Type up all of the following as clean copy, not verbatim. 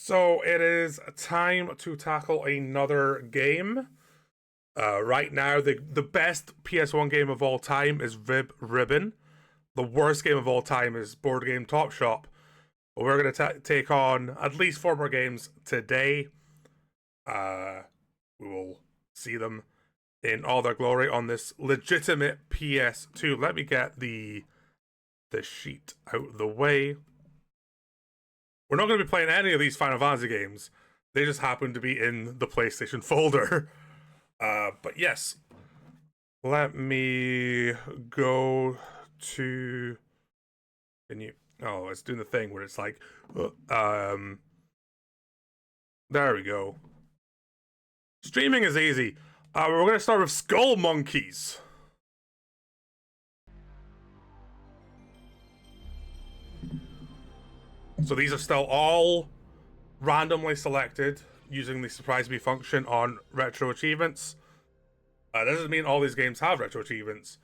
So it is time to tackle another game. Right now, the best PS1 game of all time is Ribbon. The worst game of all time is Board Game Top Shop. But we're going to take on at least four more games today. We will see them in all their glory on this legitimate PS2. Let me get the sheet out of the way. We're not going to be playing any of these Final Fantasy games. They just happen to be in the PlayStation folder. But yes, let me go to... Can you... Oh, it's doing the thing where it's like... There we go. Streaming is easy. We're going to start with Skullmonkeys. So these are still all randomly selected using the surprise me function on RetroAchievements. That doesn't mean all these games have RetroAchievements.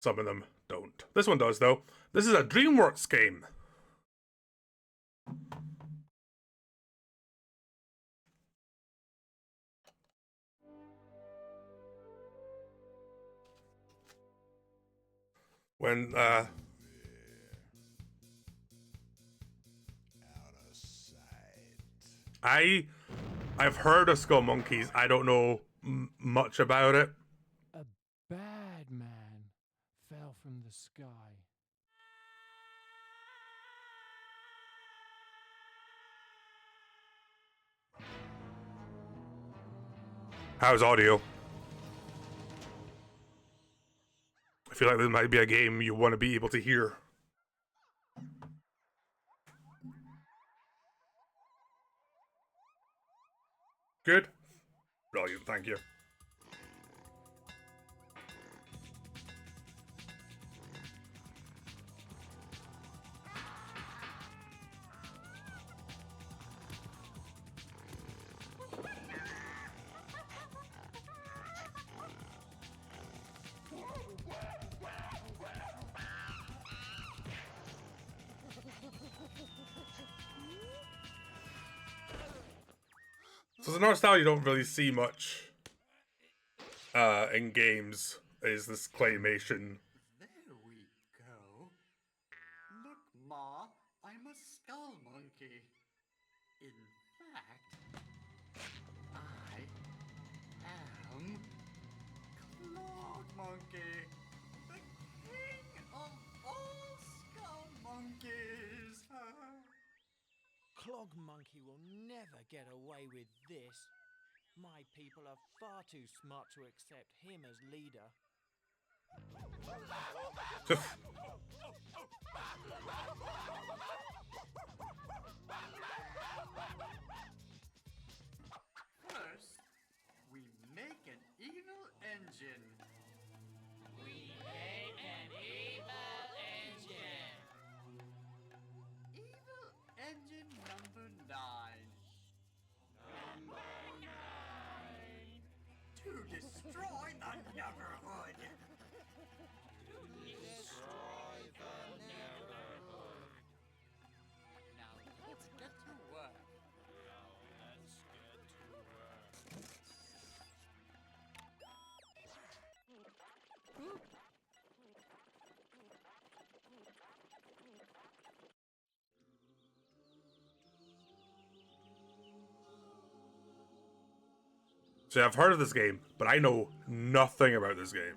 Some of them don't. This one does, though. This is a DreamWorks game. When, I've heard of Skullmonkeys. I don't know much about it. A bad man fell from the sky. How's audio? I feel like this might be a game you want to be able to hear. Good? Brilliant, thank you. So the art style you don't really see much in games is this claymation. There we go. Look, Ma, I'm a skull monkey. In fact, I am Clog Monkey, the king of all skull monkeys. Clog Monkey will never get away with this. My people are far too smart to accept him as leader. First, we make an evil engine. We made an evil engine. Evil engine number 9. Number 9. To destroy the Neverhood. Destroy the Neverhood. Now let's get to work. So I've heard of this game, but I know nothing about this game.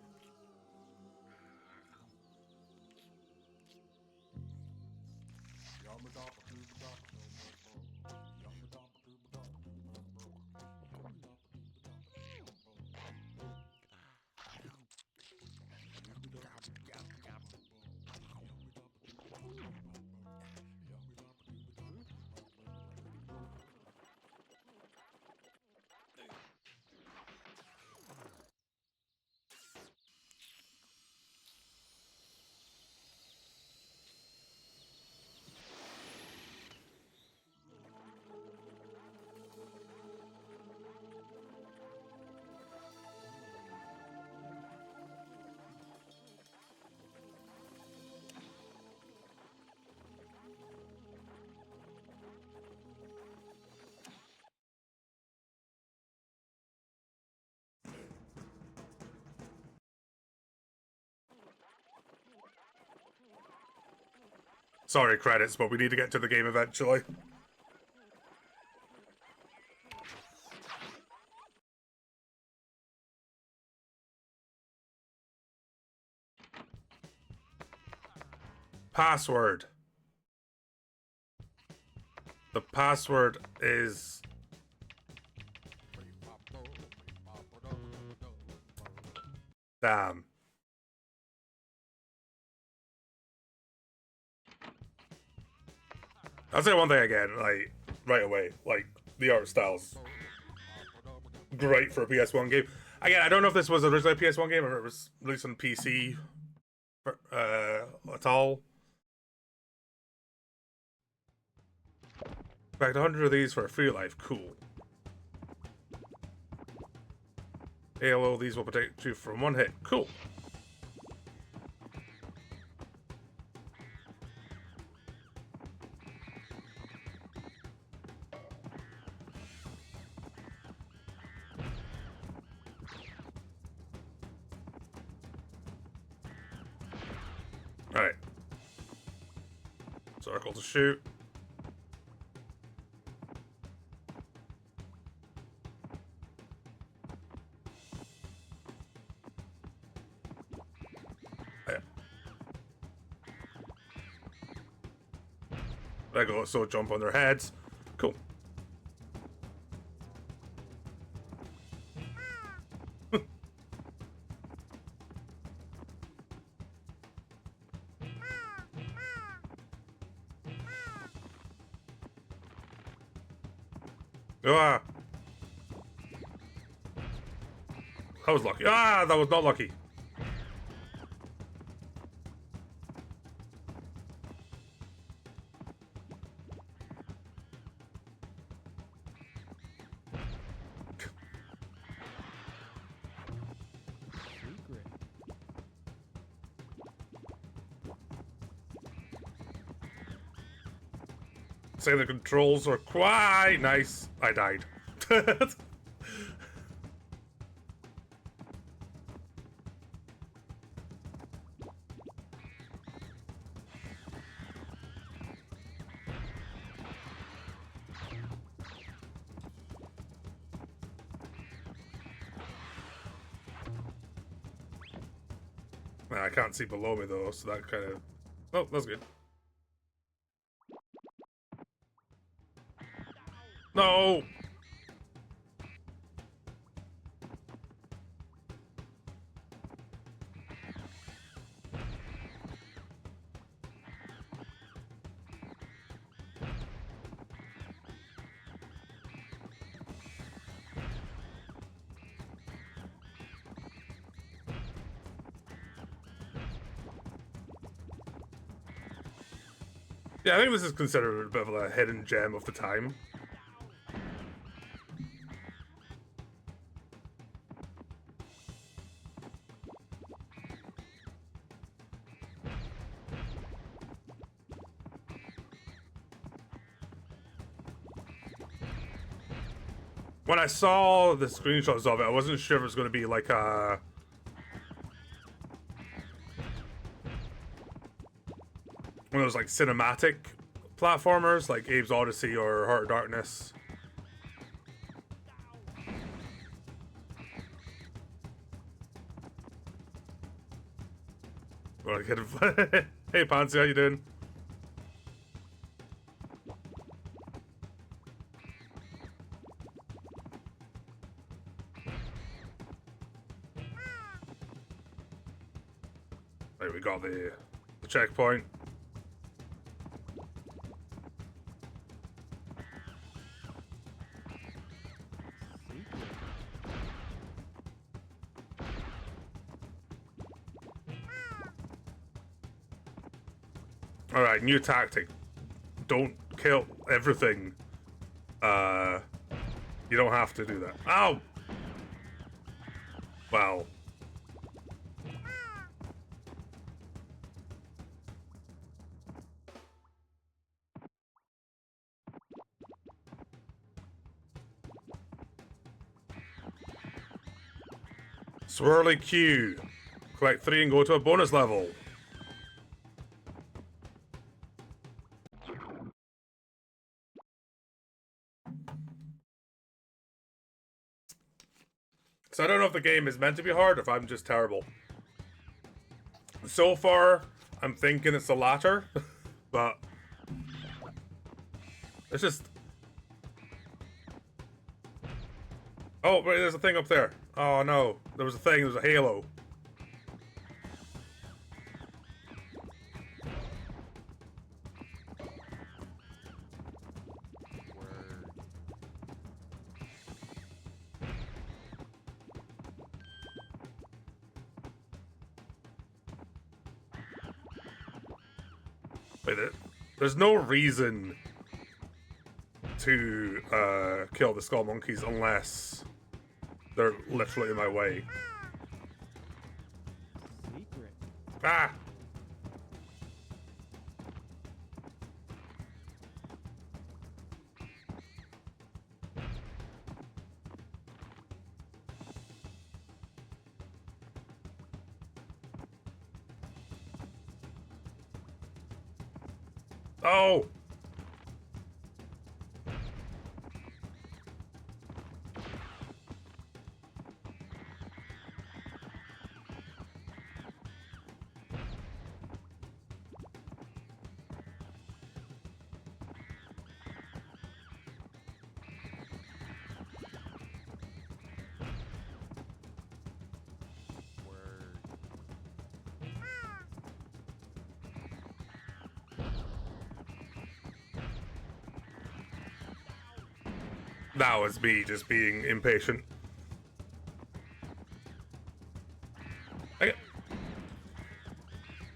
Sorry, credits, but we need to get to the game eventually. Password. The password is... Damn. I'll say one thing again, like, right away. Like, the art style's great for a PS1 game. Again, I don't know if this was originally a PS1 game or it was released on PC at all. In fact, 100 of these for a free life. Cool. Halo, these will protect you from one hit. Cool. Alright. Circle to shoot. There go, so jump on their heads. Cool. Ah! That was lucky. Ah, that was not lucky. Secret. Say the controls are quite nice. I died. I can't see below me though, so that kind of... Oh, that's good. No! Yeah, I think this is considered a bit of a hidden gem of the time. When I saw the screenshots of it, I wasn't sure if it was going to be like a... one of those like cinematic platformers, like Abe's Odyssey or Heart of Darkness. Well, hey Pansy, how you doing? There we got the checkpoint. Alright, new tactic. Don't kill everything. You don't have to do that. Ow! Wow. Swirly Q. Collect 3 and go to a bonus level. So I don't know if the game is meant to be hard or if I'm just terrible. So far, I'm thinking it's the latter, but it's just... Oh, wait, there's a thing up there. Oh no, there was a thing, there was a halo. Wait, there's no reason to kill the Skullmonkeys unless they're literally in my way. Secret. Ah! Oh! That was me just being impatient.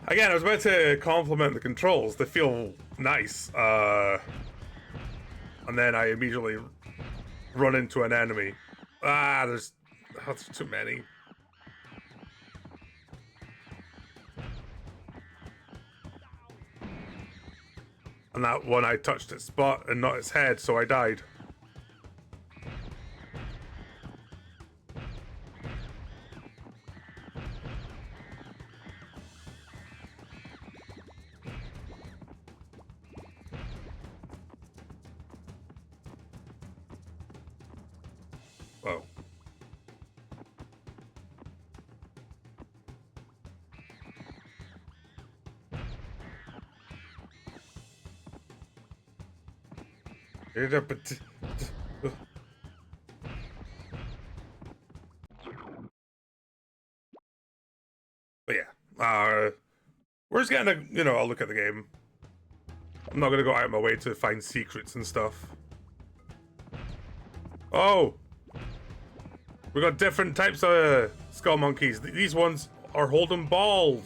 Again, I was about to compliment the controls. They feel nice. And then I immediately run into an enemy. Ah, there's too many. And that one I touched its spot and not its head, so I died. Whoa. But yeah, we're just getting a look at the game. I'm not gonna go out of my way to find secrets and stuff. Oh! We got different types of Skullmonkeys. These ones are holding balls.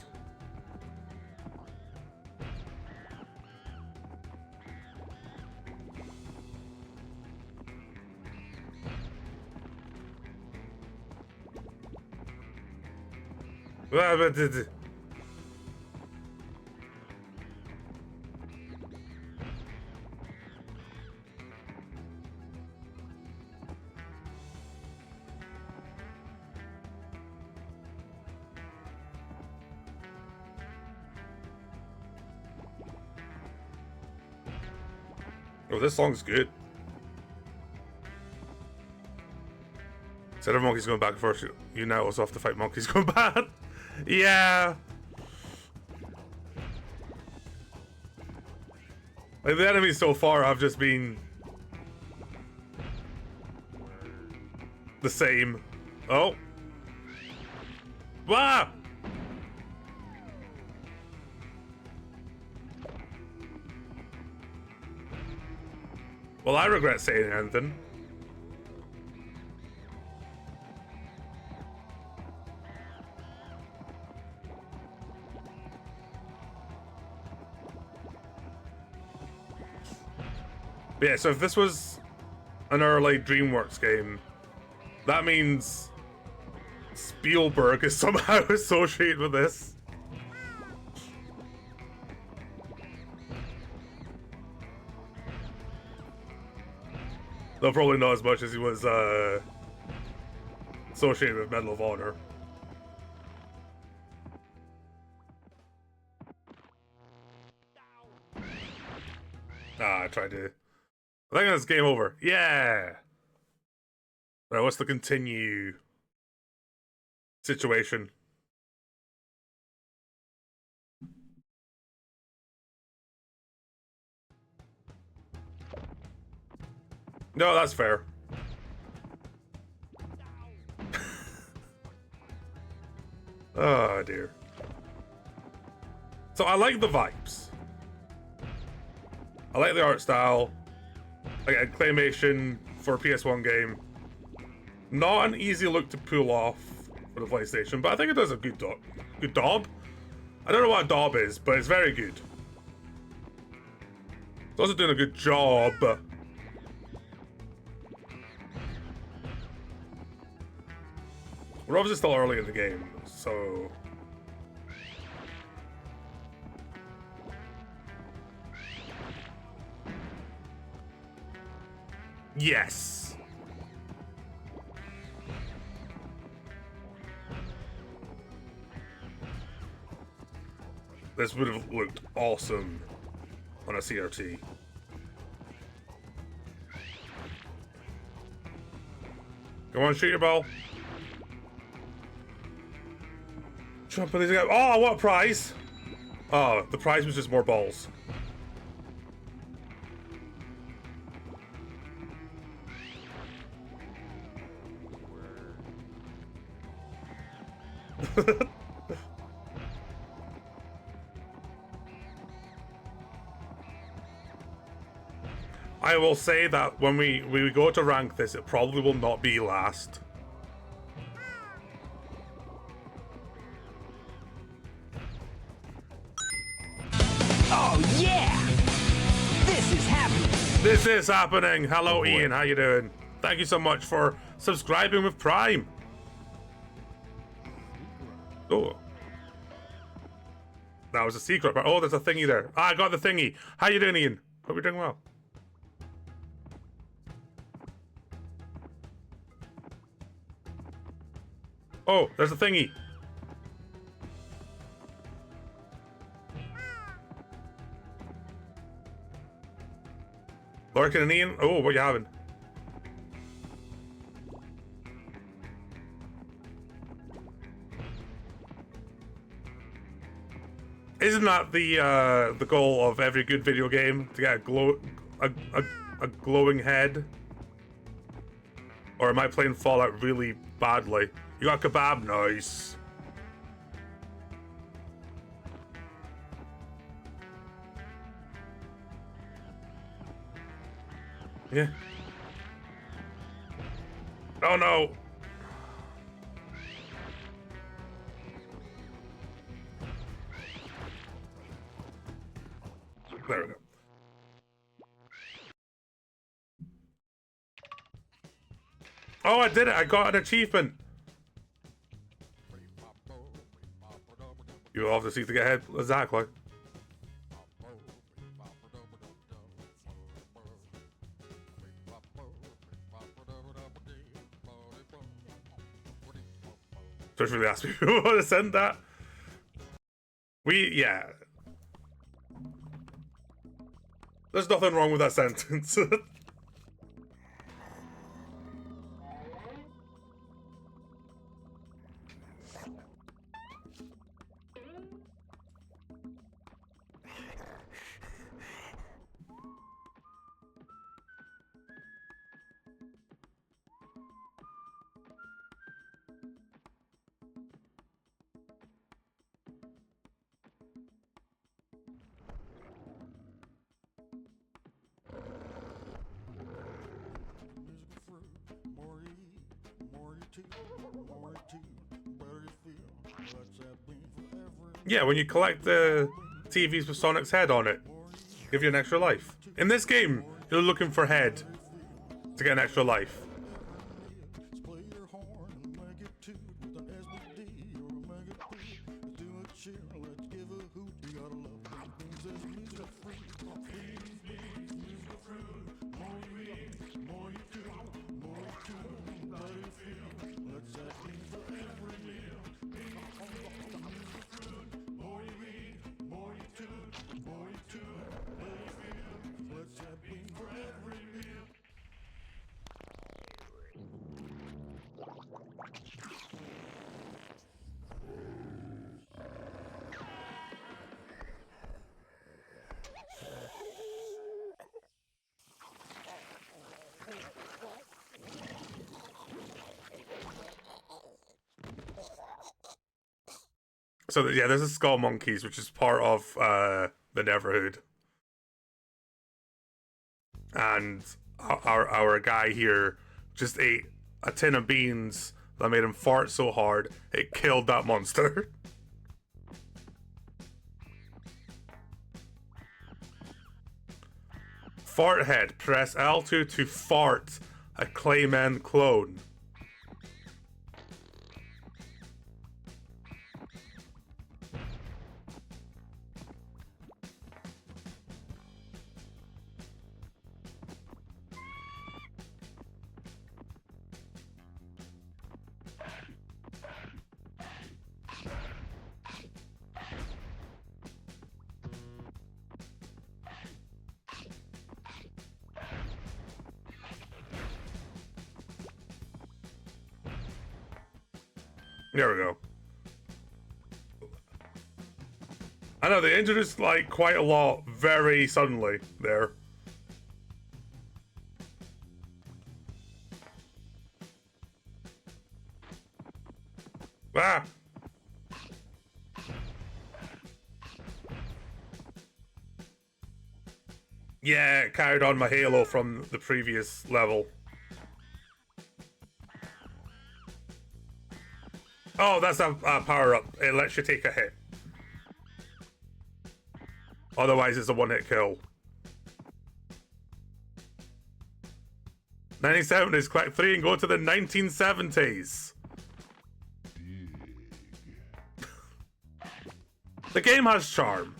Oh, this song's good. Instead of monkeys going back and forth, you now also have to fight monkeys going bad. Yeah. Like, the enemies so far have just been the same. Oh. Wow. Well, I regret saying anything. But yeah, so if this was an early DreamWorks game, that means Spielberg is somehow associated with this. Though probably not as much as he was associated with Medal of Honor. Ah, I tried to... I think that's game over. Yeah! Alright, what's the continue? situation. No, that's fair. Oh dear. So I like the vibes. I like the art style. Again, claymation for a PS1 game. Not an easy look to pull off for the PlayStation, but I think it does a good daub. I don't know what a daub is, but it's very good. It's also doing a good job. We're obviously still early in the game, so... Yes! This would have looked awesome on a CRT. Go on, shoot your ball. Jump on these guys. Oh, what prize? Oh, the prize was just more balls. I will say that when we go to rank this, it probably will not be last. Oh yeah! This is happening! This is happening! Hello, Ian, how you doing? Thank you so much for subscribing with Prime. Oh. That was a secret, but oh, there's a thingy there. Ah, I got the thingy. How you doing, Ian? Hope you're doing well. Oh, there's a thingy. Lurkin and Ian. Oh, what you having? Isn't that the goal of every good video game, to get a glowing head? Or am I playing Fallout really badly? You got kebab, nice. Yeah. Oh no. There we go. Oh, I did it. I got an achievement. You'll obviously to get ahead. Exactly. Just really asked me if you want to send that. Yeah. There's nothing wrong with that sentence. Yeah, when you collect the TVs with Sonic's head on it, give you an extra life. In this game, you're looking for head to get an extra life. So yeah, this is Skullmonkeys, which is part of the Neverhood. And our guy here just ate a tin of beans that made him fart so hard it killed that monster. Fart head. Press L2 to fart a Clayman clone. There we go. I know they introduced like quite a lot very suddenly there. Ah! Yeah, carried on my Halo from the previous level. Oh, that's a power-up. It lets you take a hit. Otherwise, it's a one-hit kill. 1970s, collect 3 and go to the 1970s. The game has charm.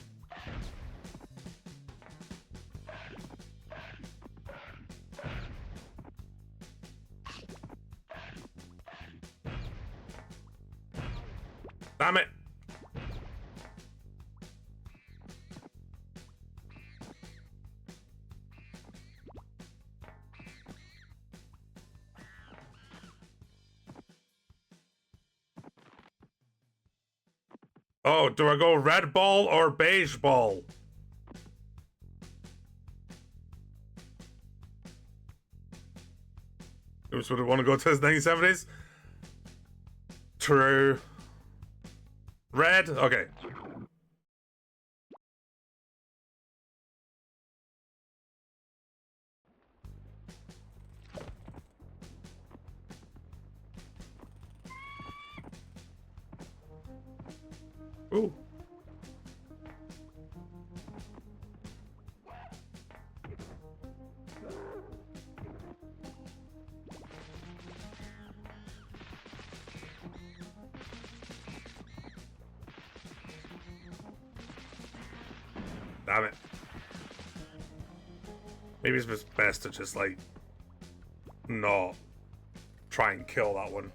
Damn it. Oh, do I go red ball or beige ball? Which would I want to go to his 1970s? True. Red? Okay. Ooh. Damn it. Maybe it's just best to just, like, not try and kill that one.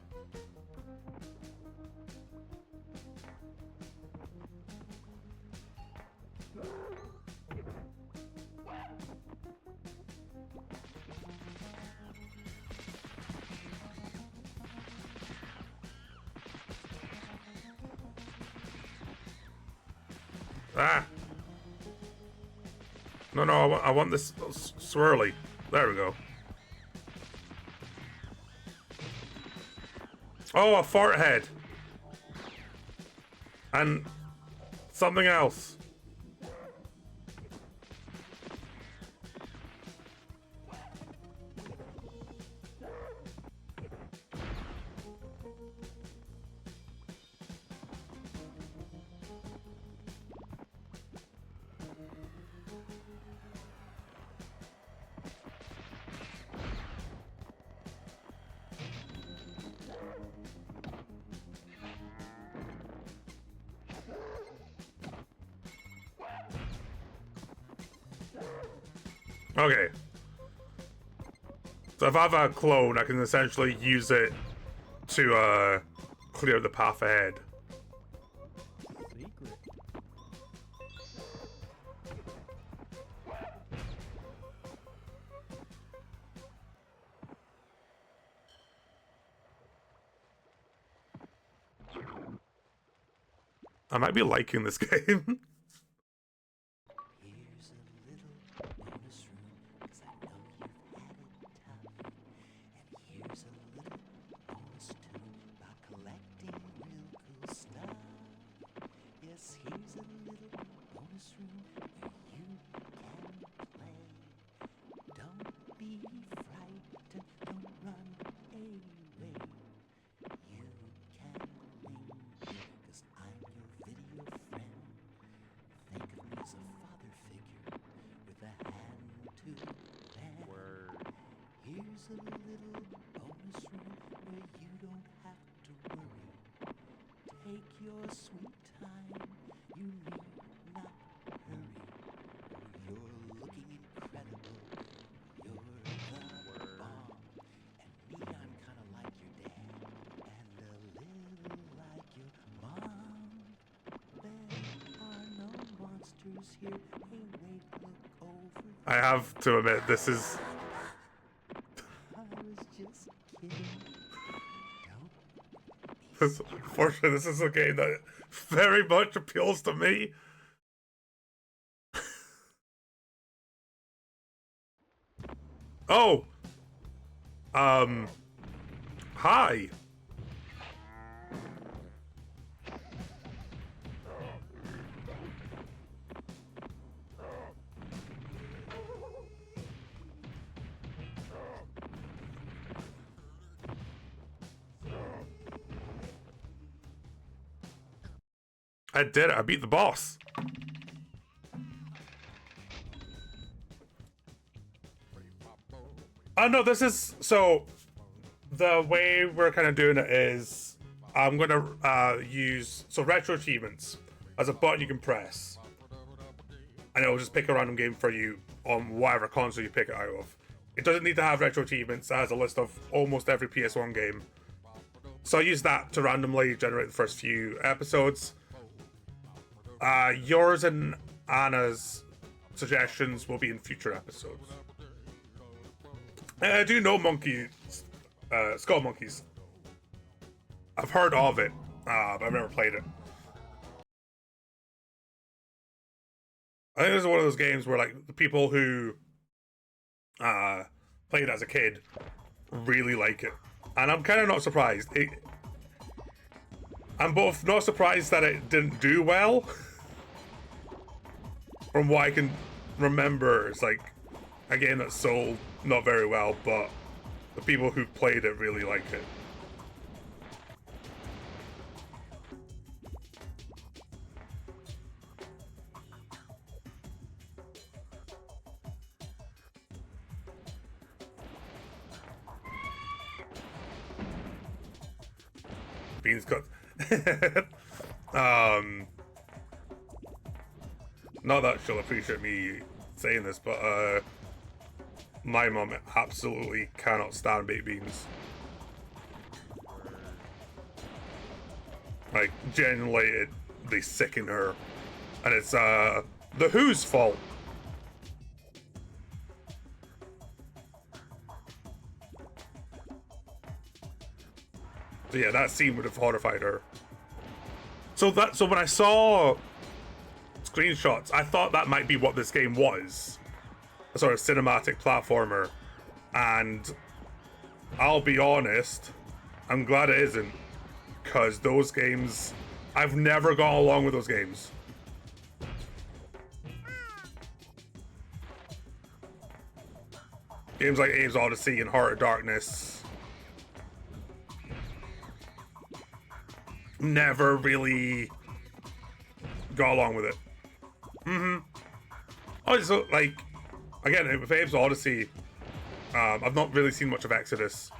Ah! No, I want this swirly. There we go. Oh, a fart head. And something else. Okay. So if I have a clone, I can essentially use it to clear the path ahead. Secret. I might be liking this game. Here's a little bonus room, 'cause I know you've had it tough. And here's a little bonus tune about collecting real cool stuff. Here's a little bonus room where you don't have to worry. Take your sweet time, you need not hurry. You're looking incredible, you're the bomb. And me, I'm kinda like your dad, and a little like your mom. There are no monsters here, hey wait, look over there. I have to admit, this is... I was just kidding. Don't be Unfortunately, this is a game that very much appeals to me. Oh! Hi! I did it. I beat the boss. Oh no, this is... So, the way we're kind of doing it is... I'm going to use... So, RetroAchievements as a button you can press. And it'll just pick a random game for you on whatever console you pick it out of. It doesn't need to have RetroAchievements. It has a list of almost every PS1 game. So I use that to randomly generate the first few episodes. Yours and Anna's suggestions will be in future episodes. I do know Skullmonkeys. I've heard of it, but I've never played it. I think this is one of those games where, like, the people who played it as a kid really like it. And I'm kind of not surprised. I'm both not surprised that it didn't do well. From what I can remember, it's like a game that sold not very well, but the people who played it really liked it. Beans cut. Not that she'll appreciate me saying this, but my mom absolutely cannot stand baked beans. Like, genuinely, they sicken her. And it's the Who's fault. So yeah, that scene would have horrified her. So when I saw screenshots, I thought that might be what this game was. A sort of cinematic platformer. And I'll be honest, I'm glad it isn't. Because those games, I've never gone along with those games. Games like Abe's Odyssey and Heart of Darkness never really got along with it. Also, like, again, with Abe's Odyssey, I've not really seen much of Exodus.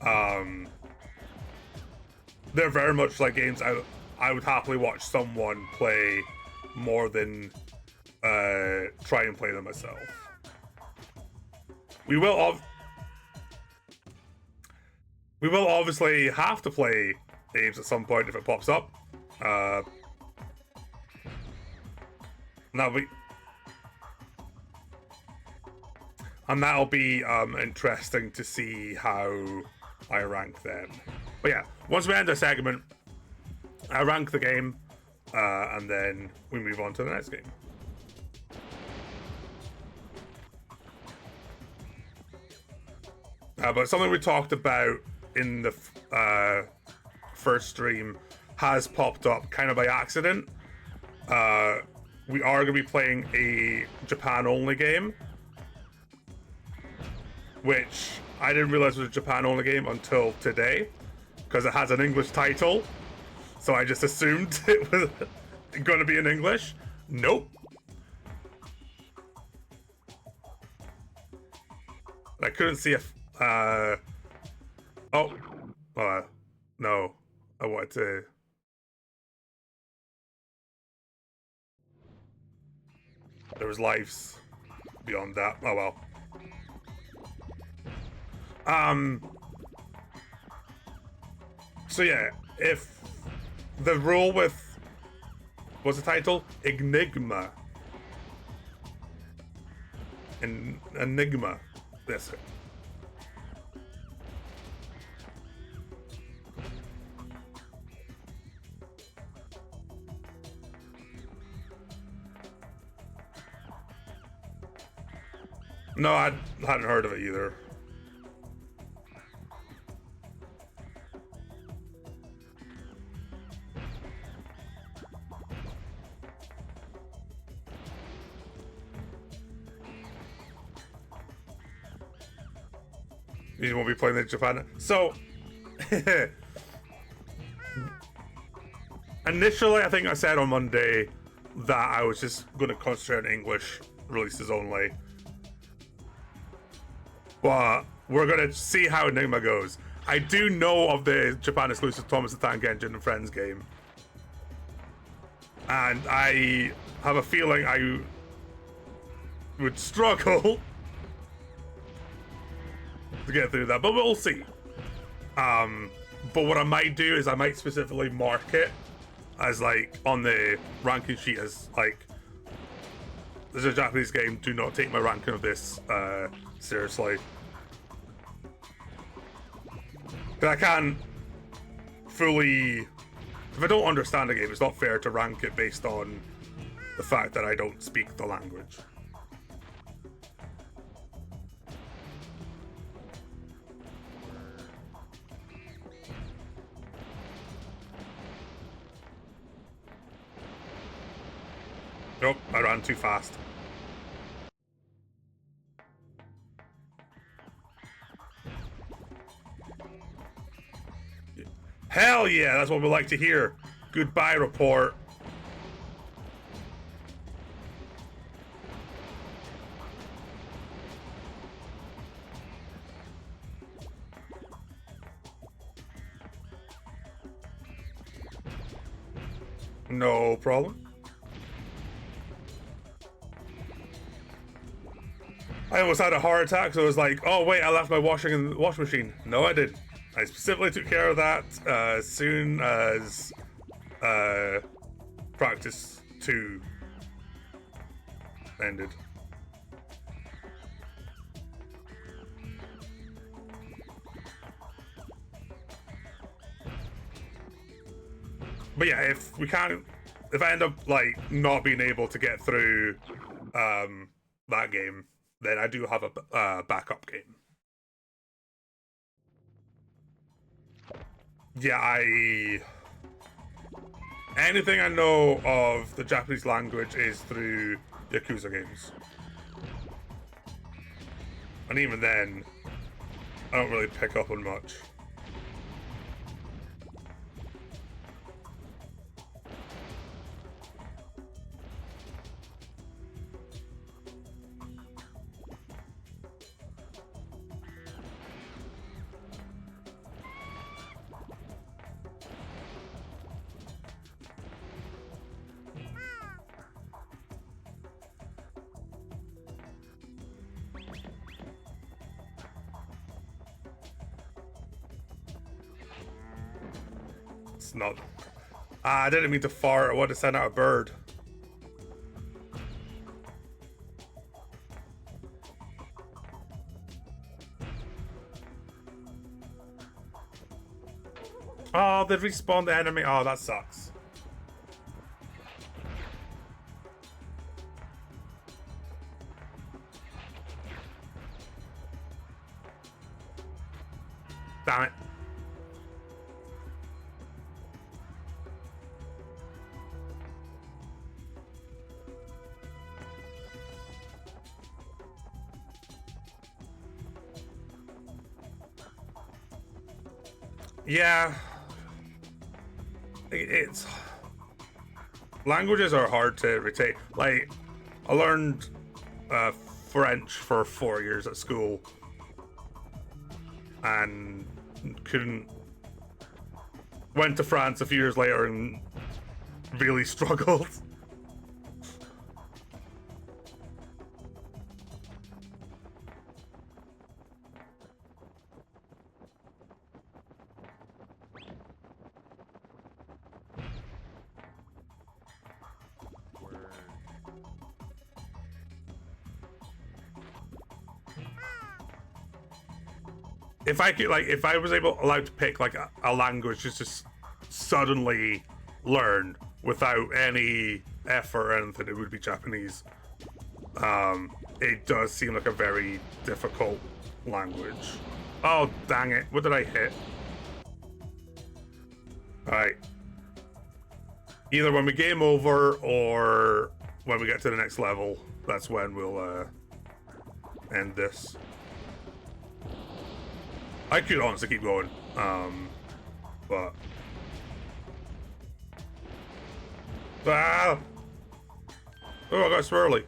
They're very much like games I would happily watch someone play more than try and play them myself. We will obviously have to play Abe's at some point if it pops up. That'll be interesting to see how I rank them. But yeah, once we end the segment, I rank the game, and then we move on to the next game. But something we talked about in the first stream has popped up kind of by accident. We are going to be playing a Japan-only game, which I didn't realize was a Japan-only game until today, because it has an English title, so I just assumed it was going to be in English. Nope. I couldn't see Oh. No. I wanted to... There was lives beyond that. Oh well. So yeah, if the rule with... What's the title? Enigma. Enigma. That's it. No, I hadn't heard of it either. You won't be playing in Japan. So, initially, I think I said on Monday that I was just going to concentrate on English releases only. But we're going to see how Enigma goes. I do know of the Japan exclusive Thomas the Tank Engine and Friends game. And I have a feeling I would struggle to get through that, but we'll see. But what I might do is I might specifically mark it as like on the ranking sheet as like, this is a Japanese game, do not take my ranking of this seriously. But I can't fully, if I don't understand a game, it's not fair to rank it based on the fact that I don't speak the language. Nope, I ran too fast. Hell yeah, that's what we like to hear. Goodbye, report. No problem. I almost had a heart attack, so I was like, oh wait, I left my washing in the washing machine. No, I didn't. I specifically took care of that as soon as practice 2 ended. But yeah, if I end up like not being able to get through that game, then I do have a backup game. Yeah, anything I know of the Japanese language is through Yakuza games. And even then, I don't really pick up on much. It's not... I didn't mean to fart. I wanted to send out a bird. Oh, they've respawned the enemy. Oh, that sucks. Damn it. Yeah. It's... Languages are hard to retain. Like, I learned French for 4 years at school. and couldn't. Went to France a few years later and really struggled. If I could, like, if I was allowed to pick like a language just to suddenly learn without any effort or anything, it would be Japanese. It does seem like a very difficult language. Oh, dang it. What did I hit? Alright. Either when we game over or when we get to the next level, that's when we'll end this. I could honestly keep going, but... Ah! Oh, I got swirly.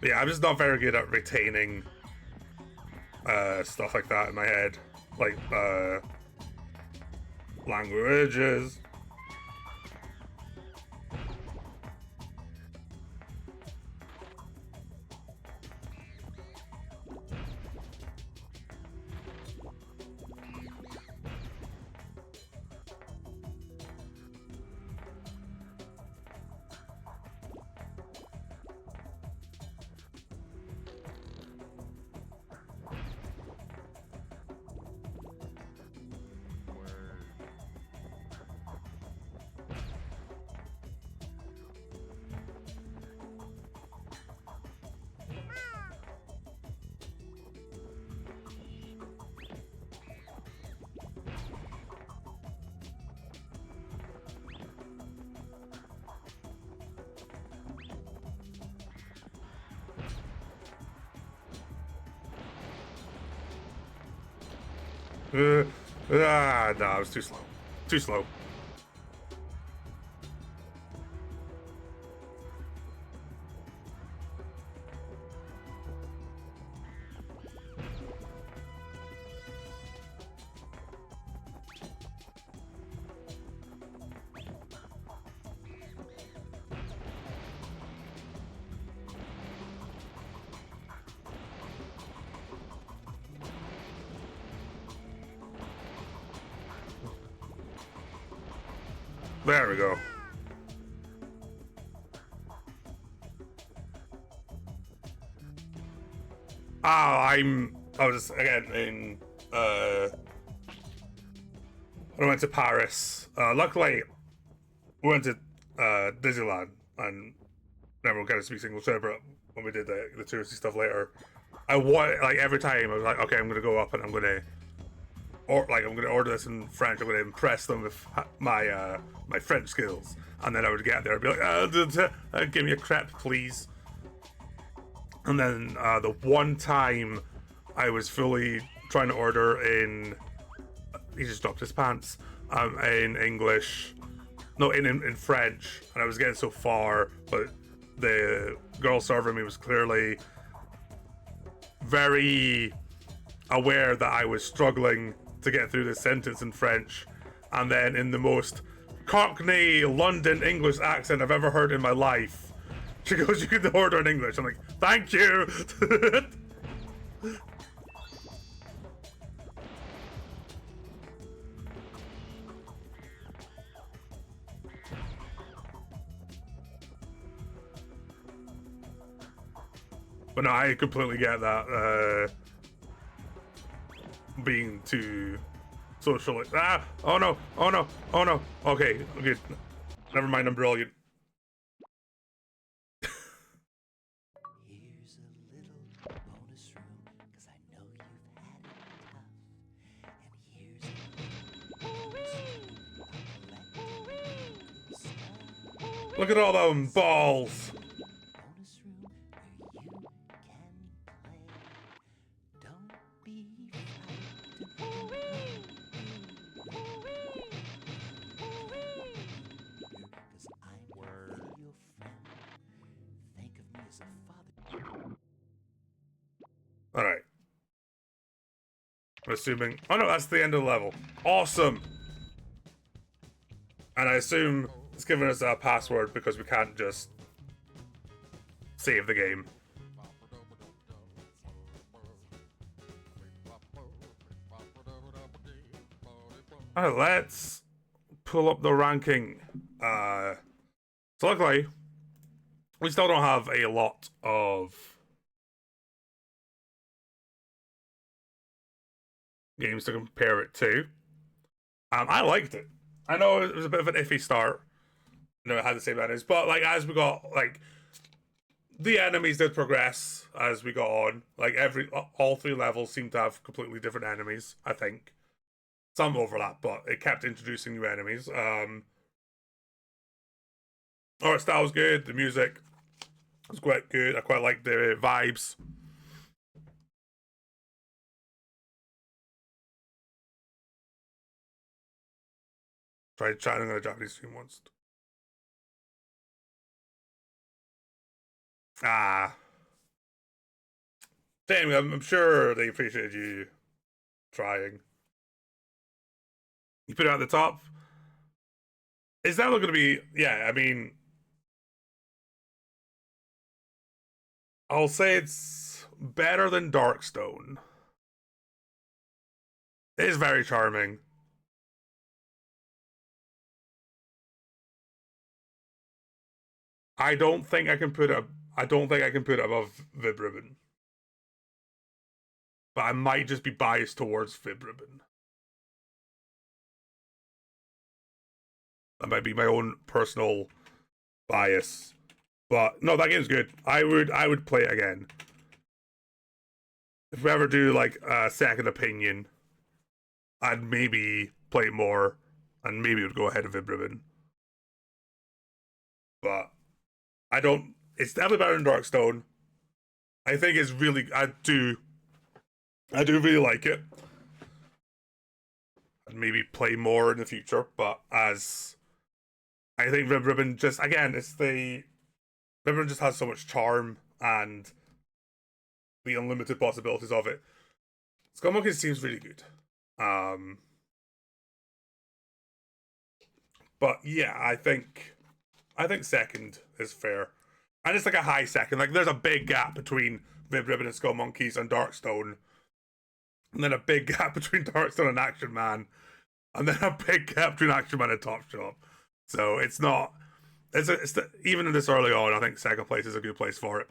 Yeah, I'm just not very good at retaining stuff like that in my head. Like, languages. No, I was too slow. Too slow. There we go. I was again in when I went to Paris. Luckily we went to Disneyland and never got to speak English there, but when we did the touristy stuff later, like every time I was like, okay, I'm gonna go up and I'm gonna order this in French. I'm gonna impress them with my my French skills, and then I would get there and be like, give me a crepe, please. And then the one time I was fully trying to order in, he just dropped his pants, in English, no, in French, and I was getting so far, but the girl serving me was clearly very aware that I was struggling to get through this sentence in French, and then in the most Cockney London English accent I've ever heard in my life, she goes, "You can order in English." I'm like, "Thank you." But no, I completely get that. Being too social. Ah! Oh no! Oh no! Oh no! Okay, okay. Never mind, I'm brilliant. Here's a little bonus room, 'cause I know you've had it tough. And here's a little Look at all them balls. Bonus room where you can play. Don't be frightened. Cause I'm gonna be your friend. Think of me as a father. Alright. I'm assuming... Oh no, that's the end of the level. Awesome! And I assume it's giving us a password because we can't just save the game. Alright, let's pull up the ranking. So luckily, we still don't have a lot of games to compare it to. I liked it. I know it was a bit of an iffy start. You know, it had the same enemies, but like as we got like the enemies did progress as we got on. Like all 3 levels seemed to have completely different enemies. I think some overlap, but it kept introducing new enemies. Art style was good. The music was quite good. I quite liked the vibes. Tried chatting on a Japanese stream once. Ah. Anyway, I'm sure they appreciated you trying. You put it at the top. Is that going to be... Yeah, I mean... I'll say it's better than Darkstone. It is very charming. I don't think I can put it above Vib Ribbon. But I might just be biased towards Vib Ribbon. That might be my own personal bias. But no, that game's good. I would play it again. If we ever do like a second opinion, I'd maybe play it more and maybe it would go ahead of Vib Ribbon. But I don't... It's definitely better than Darkstone. I think it's really... I do really like it. I'd maybe play more in the future, but as... I think Vib Ribbon just... Again, it's the... Vib Ribbon just has so much charm and the unlimited possibilities of it. Skullmonkeys seems really good. But yeah, I think second is fair. And it's like a high second. Like there's a big gap between Vib Ribbon and Skullmonkeys and Darkstone. And then a big gap between Darkstone and Action Man. And then a big gap between Action Man and Top Shop. So it's not... even in this early on, I think second place is a good place for it.